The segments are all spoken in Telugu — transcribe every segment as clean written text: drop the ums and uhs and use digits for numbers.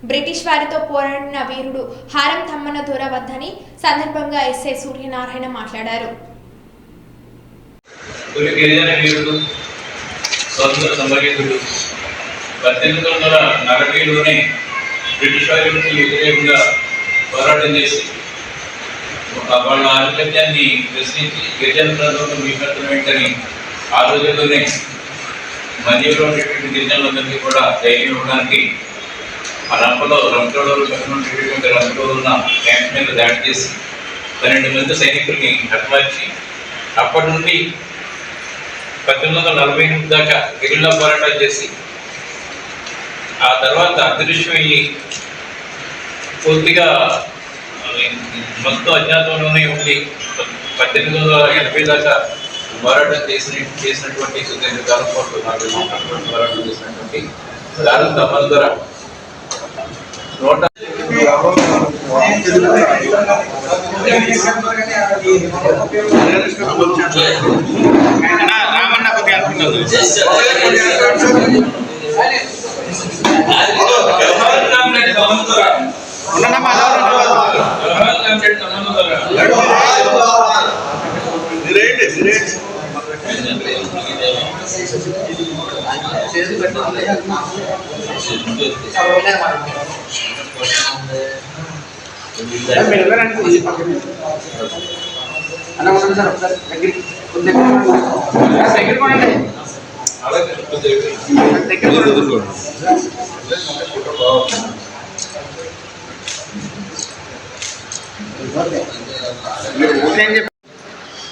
బ్రిటిష్ వారితో పోరాడిన వీరుడు హారం తమ్మన దొర వద్దని సందర్భంగా ఎస్ఐ సూర్యనారాయణ మాట్లాడారు. బ్రిటిష్ వారికి వ్యతిరేకంగా పోరాటం చేసి వాళ్ళ ఆధిపత్యాన్ని ప్రశ్నించి గిరిజన ప్రాంతంలో మీకట్టడం ఏంటని ఆ రోజుల్లోనే మధ్యలో ఉండేటువంటి గిరిజనులందరికీ కూడా ధైర్యం ఇవ్వడానికి ఆ రంపటోడూరు ఉన్న క్యాంప్ మీద దాడి చేసి 12 మంది సైనికుల్ని హతమార్చి అప్పటి నుండి 1948 దాకా గిరిల్లా పోరాటాలు చేసి ఆ తర్వాత అదృశ్యమయ్యి పూర్తిగా మొత్తం అజ్ఞాతంలోనే ఉండి 1880 దాకా పోరాటం చేసినటువంటి సుదీర్ఘకాలం పాటు పోరాటం చేసినటువంటి హారం తమ్మన దొర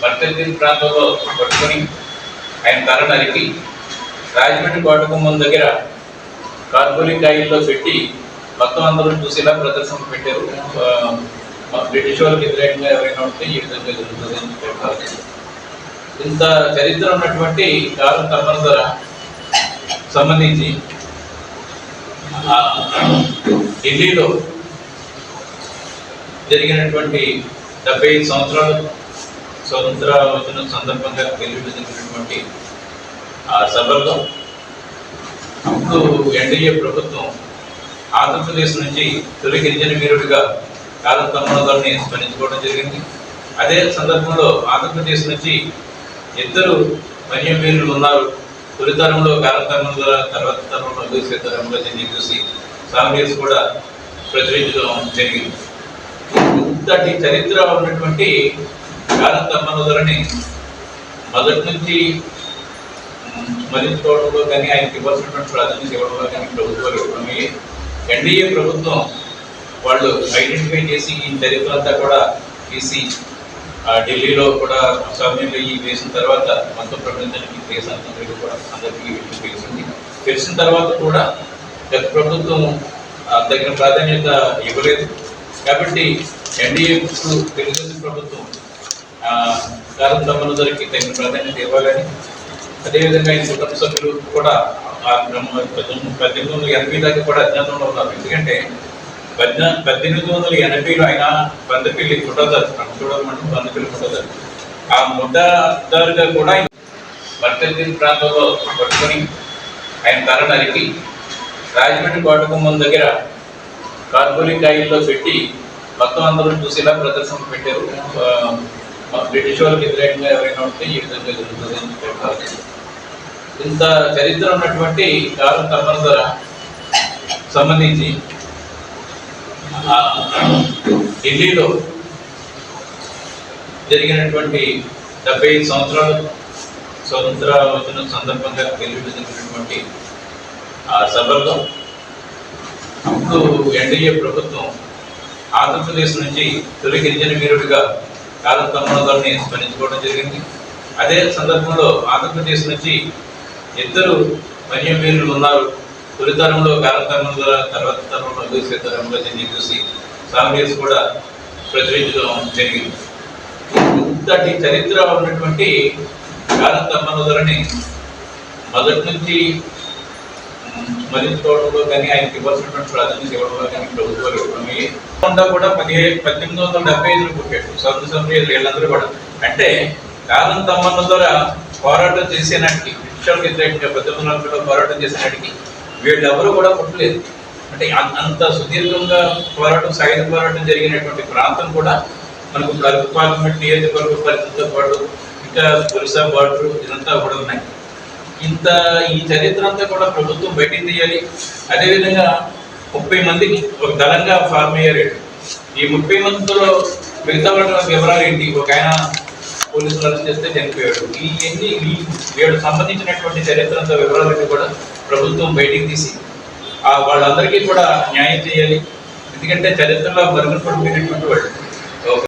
18 ప్రాంతంలో పట్టుకొని ఆయన తల నరికి రాజమండ్రి కోటగుమ్మం దగ్గర కార్గోలి కాయిల్లో పెట్టి మొత్తం అందరూ చూసేలా ప్రదర్శన పెట్టారు. బ్రిటిష్ వాళ్ళకి వ్యతిరేకంగా ఎవరైనా ఉంటే ఈ విధంగా జరుగుతుంది అని చెప్పారు. ఇంత చరిత్ర ఉన్నటువంటి హారం తమ్మన దొర సంబంధించి ఢిల్లీలో జరిగినటువంటి 75 సంవత్సరాలు స్వతంత్ర వచ్చిన సందర్భంగా జరిగినటువంటి ఆ సభల్లో అప్పుడు ఎన్డీఏ ప్రభుత్వం ఆంధ్రప్రదేశ్ నుంచి తొలి గిరిజన వీరుడిగా హారం తమ్మన దొరని స్మరించుకోవడం జరిగింది. అదే సందర్భంలో ఆంధ్రప్రదేశ్ నుంచి 2 వన్య వీరులు ఉన్నారు. తొలితరంలో హారం తమ్మన దొర, తర్వాత తరంలో సీతారాంలో చూసి సాంగ్స్ కూడా ప్రచురించడం జరిగింది. ఇంతటి చరిత్ర ఉన్నటువంటి హారం తమ్మన దొరని మొదటి నుంచి స్మరించుకోవడంలో కానీ ఆయనకి ఇవ్వాల్సినటువంటి ప్రాధాన్యత ఇవ్వడంలో కానీ ప్రభుత్వాలు ఇవ్వడమే ఎన్డీఏ ప్రభుత్వం వాళ్ళు ఐడెంటిఫై చేసి ఈ చరిత్ర అంతా కూడా తీసి ఢిల్లీలో కూడా అసెంబ్లీలో వేసిన తర్వాత మొత్తం ప్రపంచానికి దేశ కూడా అందరికీ తెలిసిన తర్వాత కూడా గత ప్రభుత్వం తగిన ప్రాధాన్యత ఇవ్వలేదు. కాబట్టి ఎన్డీఏ తెలుగుదేశం ప్రభుత్వం హారం తమ్మన దొరకి తగిన ప్రాధాన్యత ఇవ్వాలని, అదేవిధంగా ఆయన కుటుంబ సభ్యులు కూడా 1880 దాకా కూడా అజ్ఞాతంలో ఉన్నారు. ఎందుకంటే 1880లో ఆయన బందపల్లి ముఠాదారు, రంపటోడూరు బందపల్లి ముఠాదారు, ఆ ముఠాదారుగా కూడా 18 ప్రాంతంలో పట్టుకొని ఆయన తల నరికి రాజమండ్రి కోటగుమ్మం దగ్గర కార్గోలి కాయిల్లో పెట్టి మొత్తం అందరూ చూసేలా ప్రదర్శన పెట్టారు. బ్రిటిష్ వాళ్ళకి వ్యతిరేకంగా ఎవరైనా ఉంటే ఈ విధంగా జరుగుతుంది అని చెప్పారు. ఇంత చరిత్ర ఉన్నటువంటి హారం తమ్మన దొర సంబంధించి ఢిల్లీలో జరిగినటువంటి 75 సంవత్సరాలు స్వతంత్ర వచ్చిన సందర్భంగా జరిగినటువంటి ఆ సభల్లో అప్పుడు ఎన్డీఏ ప్రభుత్వం ఆంధ్రప్రదేశ్ నుంచి తొలి గిరిజన వీరుడిగా హారం తమ్మన దొరని స్మరించుకోవడం జరిగింది. అదే సందర్భంలో ఆంధ్రప్రదేశ్ నుంచి 2 వన్య వీరులు ఉన్నారు. తొలితరంలో హారం తమ్మన దొర, తర్వాత తరంలో సీతారాంలో చూసి సాంగ్స్ కూడా ప్రచురించడం జరిగింది. ఇంతటి చరిత్ర ఉన్నటువంటి హారం తమ్మన దొరని మొదటి నుంచి స్మరించుకోవడంలో కానీ ఆయనకి ఇవ్వాల్సినటువంటి ప్రాధాన్యత ఇవ్వడంలో కానీ ప్రభుత్వాలు ఇవ్వడమే కూడా 1875లో పుట్టాడు. స్వతంత్ర సమరయోధులు వీళ్ళందరూ కూడా అంటే హారం తమ్మన దొర పోరాటం చేసేనాటికి బ్రిటిష్ వ్యతిరేకంగా 1940లో పోరాటం చేసేనాటికి వీళ్ళెవరూ కూడా పుట్టలేదు. అంటే అంత సుదీర్ఘంగా పోరాటం, సాయుధ పోరాటం జరిగినటువంటి ప్రాంతం కూడా మనకు ఇప్పుడు అరకు పార్లమెంట్ నియోజకవర్గ పరిధితో పాటు ఇంకా ఒరిస్సా బార్డర్ ఇదంతా కూడా ఉన్నాయి. ఈ చరిత్ర అంతా కూడా ప్రభుత్వం బయటికి తీయాలి. అదేవిధంగా 30 మందికి ఒక దళంగా ఫార్మ్ అయ్యారు. ఈ 30 మందిలో మిగతా వాళ్ళ వివరాలు ఏంటి? ఒక ఆయన పోలీసులు అరెస్ట్ చేస్తే చనిపోయాడు. వీళ్ళకి సంబంధించినటువంటి చరిత్ర అంతా వివరాలన్నీ కూడా ప్రభుత్వం బయటికి తీసి వాళ్ళందరికీ కూడా న్యాయం చేయాలి. ఎందుకంటే చరిత్రలో మరుగున పడిపోయినటువంటి వాళ్ళు